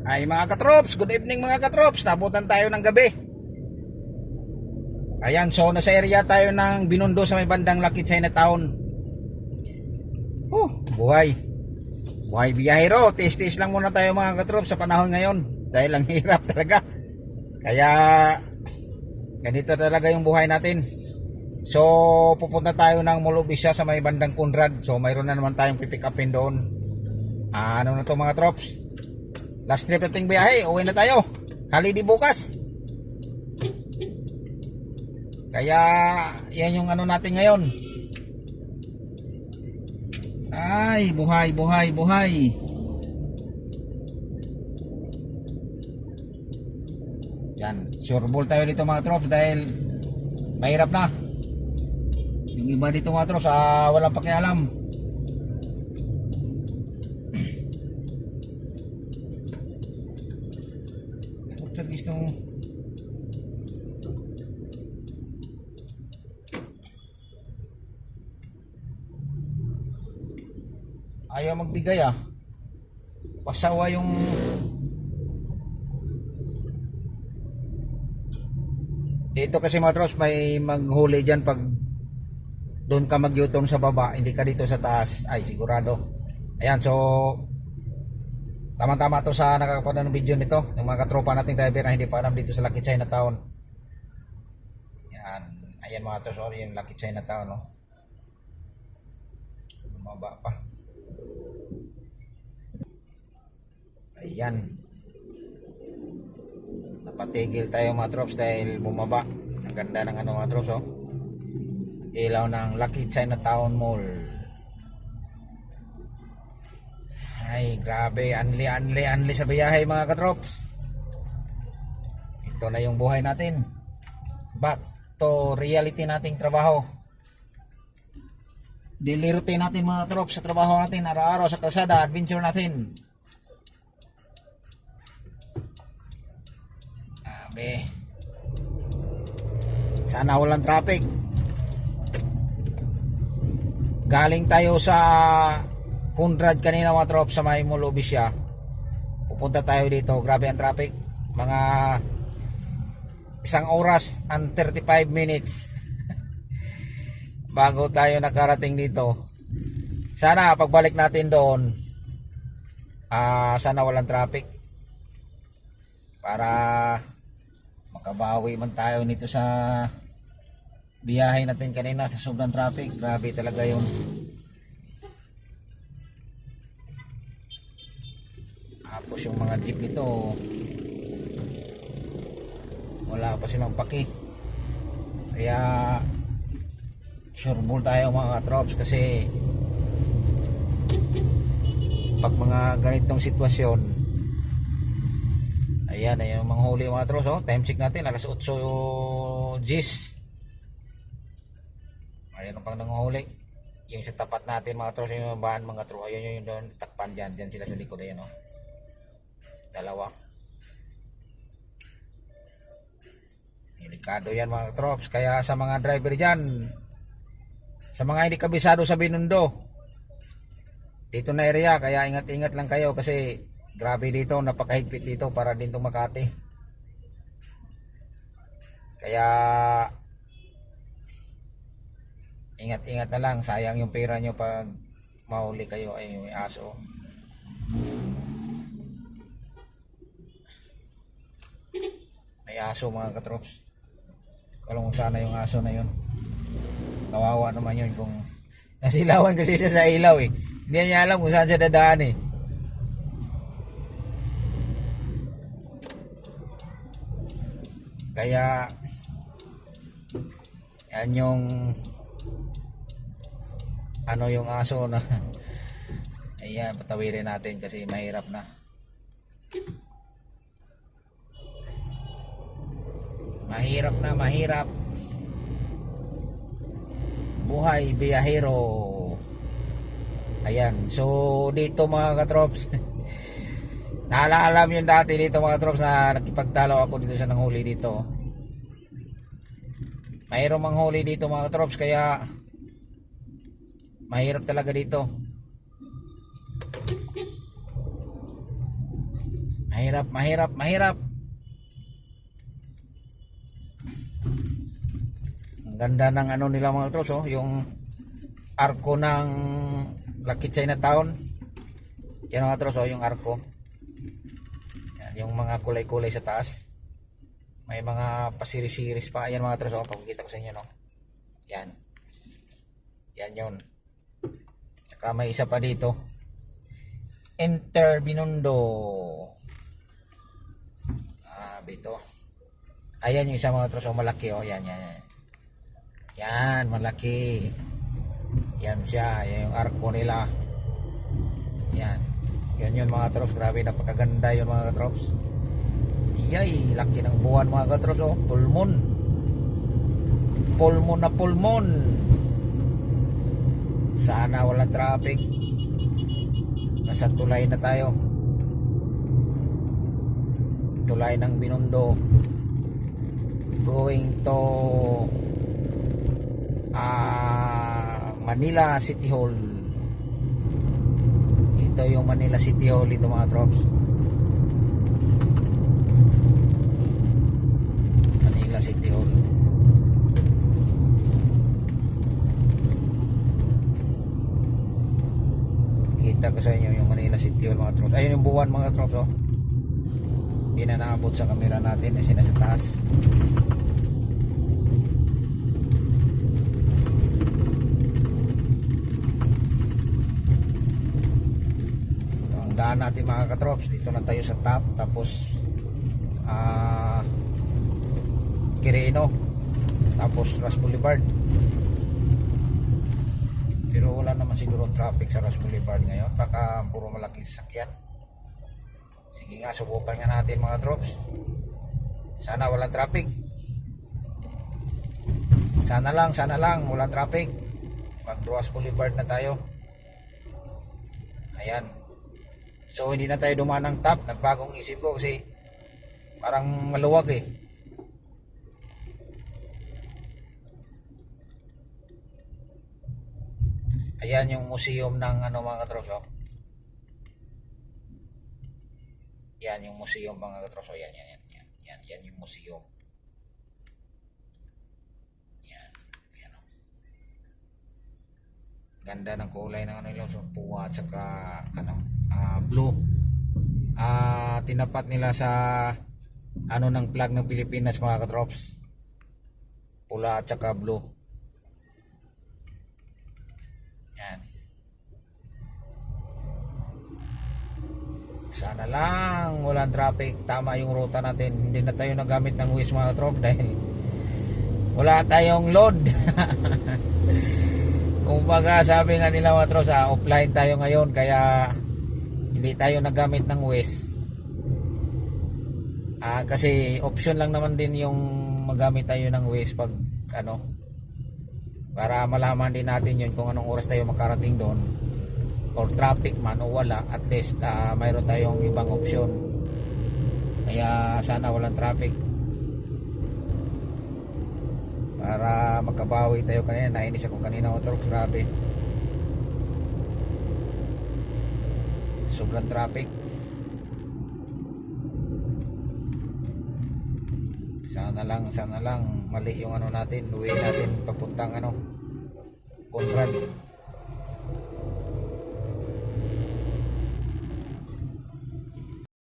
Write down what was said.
Ay mga katrops, good evening mga katrops. Nabutan tayo ng gabi. Ayan, so nasa area tayo ng Binondo sa may bandang Lucky Chinatown. Buhay. Buhay biyahero. Tis-tis lang muna tayo mga katrops sa panahon ngayon. Dahil ang hirap talaga. Kaya ganito talaga yung buhay natin. So pupunta tayo ng Molobisya sa may bandang Conrad. So mayroon na naman tayong pipick upin doon. Ano na to mga trops? Last trip nating biyahe, uwi na tayo. Holiday bukas. Kaya yan yung ano natin ngayon. Ay, buhay, buhay, buhay. Yan, sure ball tayo dito mga trops dahil mahirap na. Yung iba dito mga trops, walang pakialam. Gusto ayaw magbigay pasawa yung dito kasi mga trops may maghuli dyan pag doon ka mag-U-turn sa baba, hindi ka dito sa taas. Ay sigurado. Ayan, so tama-tama to sa nakakapanood ng video nito, yung mga katropa nating driver na hindi pa alam dito sa Lucky Chinatown. Yan, ayan mga to, sorry yung Lucky Chinatown, no. Bumaba pa. Ayan. Napatigil tayo mga trops dahil bumaba. Ang ganda ng ano mga trops, ilaw ng Lucky Chinatown Mall. Ay, grabe, anli sa biyahe mga katrops. Ito na yung buhay natin. Back to reality nating trabaho. Daily routine natin mga katrops sa trabaho natin, araw-araw sa kalsada, adventure natin. Grabe. Sana walang traffic. Galing tayo sa Conrad kanina mga trops sa may Molobisya. Pupunta tayo dito. Grabe ang traffic. Mga 1 oras and 35 minutes bago tayo nakarating dito. Sana pagbalik natin doon sana walang traffic para makabawi man tayo nito sa biyahe natin kanina sa sobrang traffic. Grabe talaga yun. Tapos yung mga jeep nito wala pa silang paki. Kaya sure ball tayo mga trops kasi pag mga ganitong sitwasyon, ayan yung mga huli mga trops. Time check natin alas 8 G's. Ayan ang pang nanguhuli. Yung sa tapat natin mga trops, yung bahan mga trops, ayun yung doon takpan dyan sila sa likod. Ayan dalawa. Delikado yan mga trops. Kaya sa mga driver dyan, sa mga hindi kabisado sa Binondo, dito na area, kaya ingat-ingat lang kayo kasi grabe dito, napakahigpit dito para din itong Makati. Kaya ingat-ingat na lang, sayang yung pera nyo pag mahuli kayo. Ay may aso. May aso mga katrops. Kalong sana yung aso na yun. Kawawa naman yun kung nasilawan kasi siya sa ilaw Hindi niya alam kung saan siya dadaan Kaya yan yung ano yung aso na ayan, patawirin natin kasi mahirap na. Mahirap buhay biyahero. Ayan, so dito mga katrops naalala mo yun dati dito mga katrops na nakipagtalo ako dito sa nanghuli dito. Mayroong manghuli dito mga katrops kaya mahirap talaga dito. Mahirap, mahirap, mahirap. Ang ganda ng ano nila mga katros, oh, yung arko ng Lucky Chinatown. Yan mga katros, oh, yung arko. Yan, yung mga kulay-kulay sa taas. May mga pasiris-siris pa. Ayan mga katros, oh, papakita ko sa inyo, no. Yan. Yan yun. Tsaka may isa pa dito. Enter Binondo. Bito. Ayan yung isa mga katros, oh, malaki, oh. Yan, yan, yan. Yan, malaki. Yan siya, yan yung arko nila. Yan. Yan yun mga katrops. Grabe, napakaganda yun mga katrops. Yay, laki ng buwan mga katrops, oh. Pulmon. Pulmon na pulmon. Sana walang traffic. Nasa tulay na tayo. Tulay ng Binondo. Going to Manila City Hall. Ito yung Manila City Hall ito mga trops. Manila City Hall. Kita ko sa inyo yung Manila City Hall mga trops. Ayun yung buwan mga trops, oh. Hindi na naabot sa camera natin kasi nasa taas. Daan natin mga katrops, dito na tayo sa top, tapos Quirino, tapos Ras Boulevard. Pero wala naman siguro traffic sa Ras Boulevard ngayon, baka puro malaking sasakyan. Sige nga, subukan nga natin mga katrops. Sana walang traffic. Sana lang walang traffic. Mag Ras Boulevard na tayo. Ayan. So hindi na tayo dumaan ng top. Nagbagong isip ko kasi parang maluwag eh. Ayan yung museum ng ano mga katrops, oh. Yan yung museum mga katrops, oh. Yan yung museum. Yan, oh. Ganda ng kulay ng ano nila, so puwa at saka ano, blue. Tinapat nila sa ano ng flag ng Pilipinas mga katrops. Pula at saka blue. Yan. Sana lang walang traffic. Tama yung ruta natin. Hindi na tayo nagamit ng Waze mga katrops dahil wala tayong load. Kung baga sabi nga nila mga katrops, offline tayo ngayon kaya hindi tayo nagamit ng Waze. Kasi option lang naman din yung magamit tayo ng Waze pag ano, para malaman din natin yun kung anong oras tayo makarating doon, or traffic man o wala, at least mayroon tayong ibang option. Kaya sana walang traffic para makabawi tayo. Kanina nainis ako kanina, otro grabe, sobrang traffic. Sana lang mali yung ano natin, uwi natin papuntang ano, Conrad.